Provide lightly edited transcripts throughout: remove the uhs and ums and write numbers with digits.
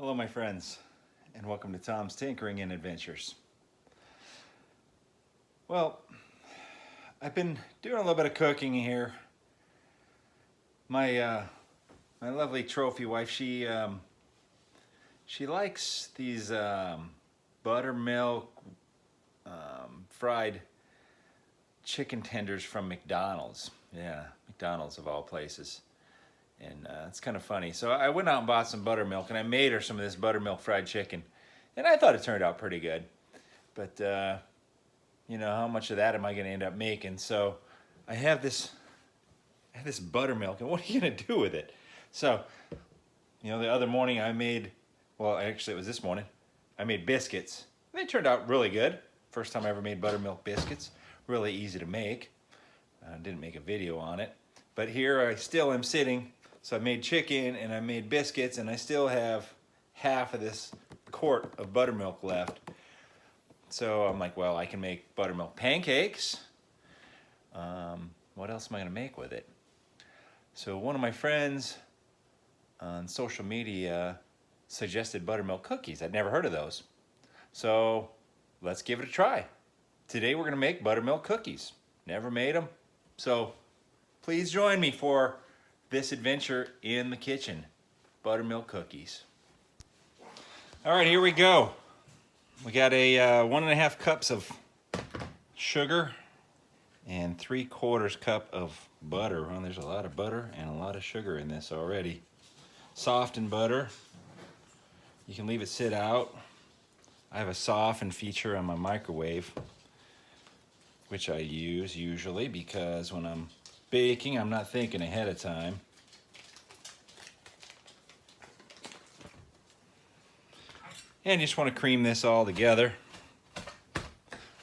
Hello my friends, and welcome to Tom's Tinkering and Adventures. Well, I've been doing a little bit of cooking here. My lovely trophy wife, she likes these buttermilk fried chicken tenders from McDonald's. Yeah, McDonald's of all places. And it's kind of funny. So I went out and bought some buttermilk, and I made her some of this buttermilk fried chicken. And I thought it turned out pretty good. But, you know, how much of that am I going to end up making? So I have this buttermilk, and what are you going to do with it? So, you know, the other morning I made, well, actually it was this morning, I made biscuits. They turned out really good. First time I ever made buttermilk biscuits. Really easy to make. I didn't make a video on it. But here I still am sitting. So I made chicken and I made biscuits, and I still have half of this quart of buttermilk left. So I'm like, well, I can make buttermilk pancakes. What else am I going to make with it? So one of my friends on social media suggested buttermilk cookies. I'd never heard of those. So let's give it a try. Today we're going to make buttermilk cookies. Never made them. So please join me for this adventure in the kitchen. Buttermilk cookies. All right, here we go. We got a 1.5 cups of sugar and 3/4 cup of butter. Well, there's a lot of butter and a lot of sugar in this already. Softened butter. You can leave it sit out. I have a soften feature on my microwave, which I use usually because when I'm baking, I'm not thinking ahead of time. And you just want to cream this all together.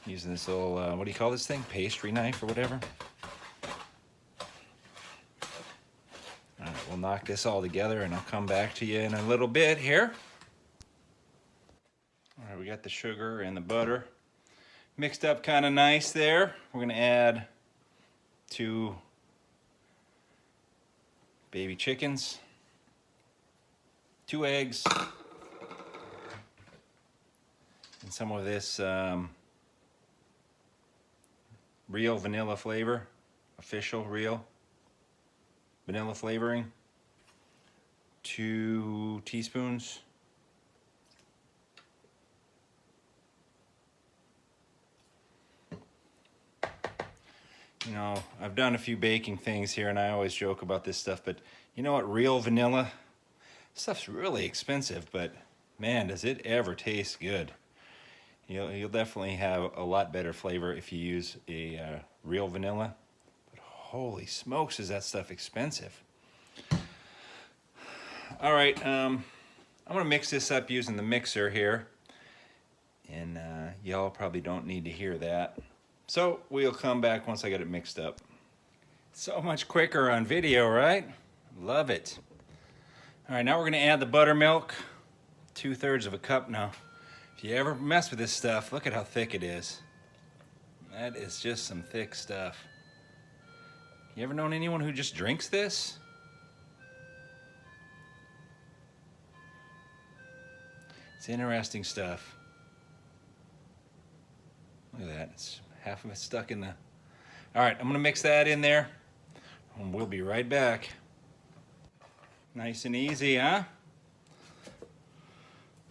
Using this little, what do you call this thing? Pastry knife or whatever. All right, we'll knock this all together and I'll come back to you in a little bit here. All right, we got the sugar and the butter mixed up kind of nice there. We're going to add 2 baby chickens, 2 eggs, and some of this real vanilla flavor, official real vanilla flavoring, 2 teaspoons. You know, I've done a few baking things here and I always joke about this stuff, but you know what, real vanilla stuff's really expensive, but man, does it ever taste good. You'll definitely have a lot better flavor if you use a real vanilla, but holy smokes is that stuff expensive. All right, I'm gonna mix this up using the mixer here, and y'all probably don't need to hear that. So we'll come back once I get it mixed up. So much quicker on video, right? Love it. All right, now we're gonna add the buttermilk, 2/3 of a cup now. If you ever mess with this stuff, look at how thick it is. That is just some thick stuff. You ever known anyone who just drinks this? It's interesting stuff. Look at that, it's half of it stuck in the... All right, I'm gonna mix that in there, and we'll be right back. Nice and easy, huh?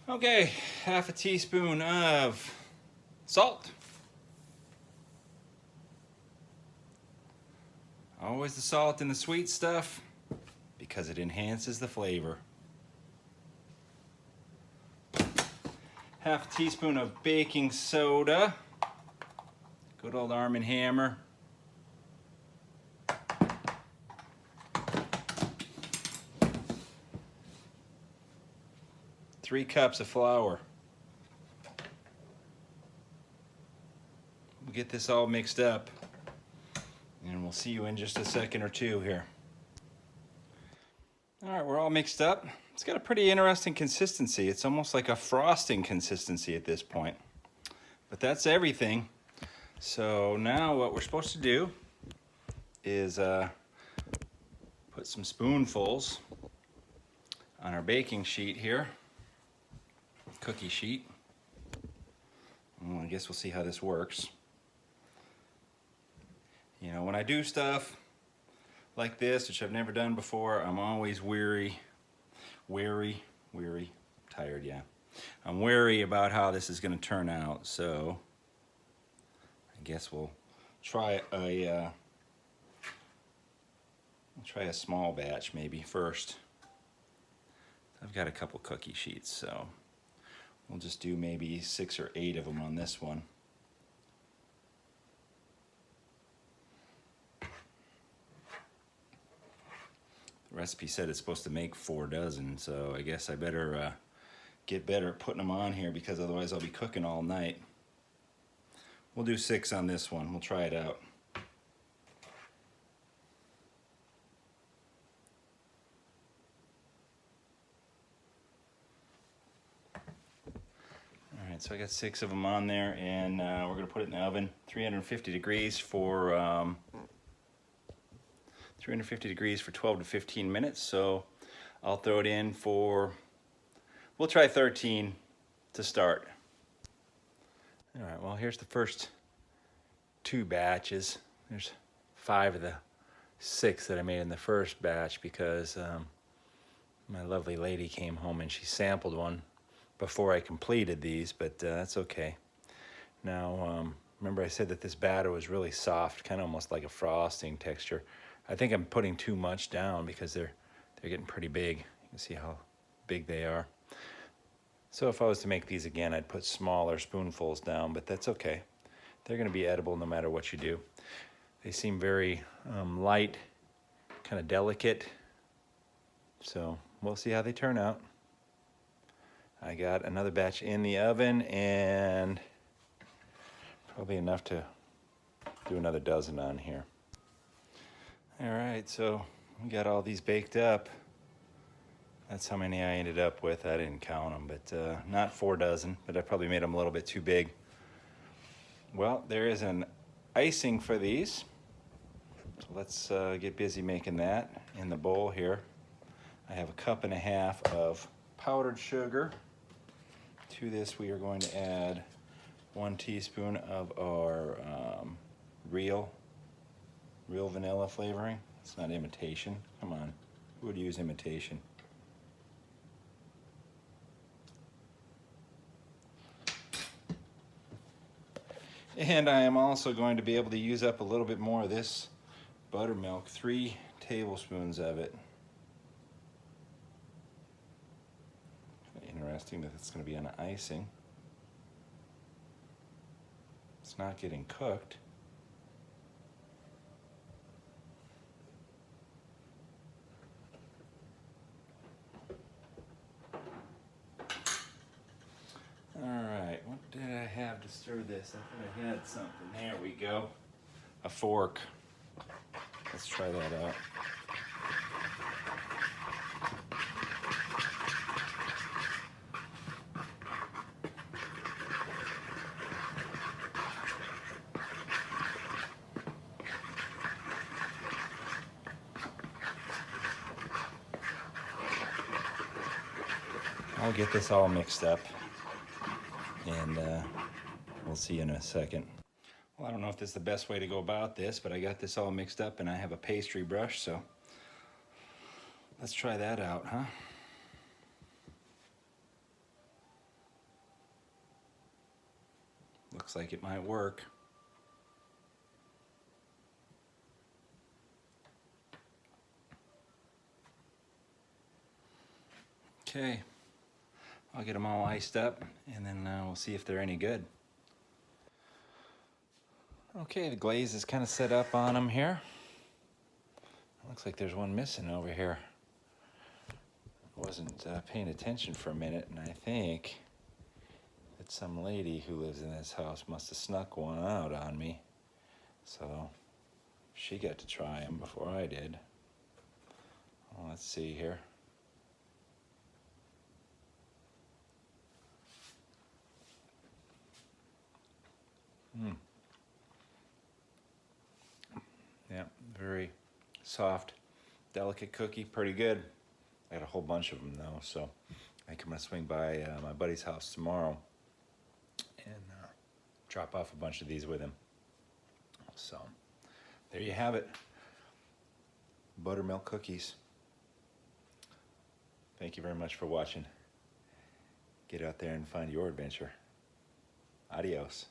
Okay, 1/2 teaspoon of salt. Always the salt in the sweet stuff because it enhances the flavor. 1/2 teaspoon of baking soda. Good old Arm & Hammer. 3 cups of flour. We'll get this all mixed up and we'll see you in just a second or two here. All right, we're all mixed up. It's got a pretty interesting consistency. It's almost like a frosting consistency at this point. But that's everything. So now what we're supposed to do is put some spoonfuls on our baking sheet here. cookie sheet. Well, I guess we'll see how this works. You know, when I do stuff like this, which I've never done before, I'm always tired, yeah. I'm wary about how this is going to turn out, so I guess we'll try a small batch maybe first. I've got a couple cookie sheets, so we'll just do maybe 6 or 8 of them on this one. The recipe said it's supposed to make 4 dozen, so I guess I better get better at putting them on here, because otherwise I'll be cooking all night. We'll do 6 on this one. We'll try it out. Alright, so I got 6 of them on there, and we're going to put it in the oven, 350 degrees for 12 to 15 minutes. So I'll throw it in for, we'll try 13 to start. All right, well, here's the first 2 batches. There's 5 of the 6 that I made in the first batch, because my lovely lady came home and she sampled one before I completed these, but that's okay. Now, remember I said that this batter was really soft, kind of almost like a frosting texture. I think I'm putting too much down because they're getting pretty big. You can see how big they are. So if I was to make these again, I'd put smaller spoonfuls down, but that's okay. They're going to be edible no matter what you do. They seem very light, kind of delicate. So we'll see how they turn out. I got another batch in the oven, and probably enough to do another dozen on here. All right, so we got all these baked up. That's how many I ended up with. I didn't count them, but not 4 dozen, but I probably made them a little bit too big. Well, there is an icing for these. So let's get busy making that. In the bowl here, I have 1.5 cups of powdered sugar. To this, we are going to add 1 teaspoon of our real vanilla flavoring. It's not imitation. Come on, who would use imitation? And I am also going to be able to use up a little bit more of this buttermilk, 3 tablespoons of it. Interesting that it's going to be an icing. It's not getting cooked. Alright, what did I have to stir this? I thought I had something. There we go. A fork. Let's try that out. I'll get this all mixed up, and we'll see in a second. Well, I don't know if this is the best way to go about this, but I got this all mixed up, and I have a pastry brush, so let's try that out, huh? Looks like it might work. Okay. I'll get them all iced up, and then we'll see if they're any good. Okay, the glaze is kind of set up on them here. Looks like there's one missing over here. Wasn't paying attention for a minute, and I think that some lady who lives in this house must have snuck one out on me. So she got to try them before I did. Well, let's see here. Yeah, very soft, delicate cookie, pretty good. I got a whole bunch of them though, so I think I'm gonna swing by my buddy's house tomorrow and drop off a bunch of these with him. So there you have it. Buttermilk cookies. Thank you very much for watching. Get out there and find your adventure. Adios.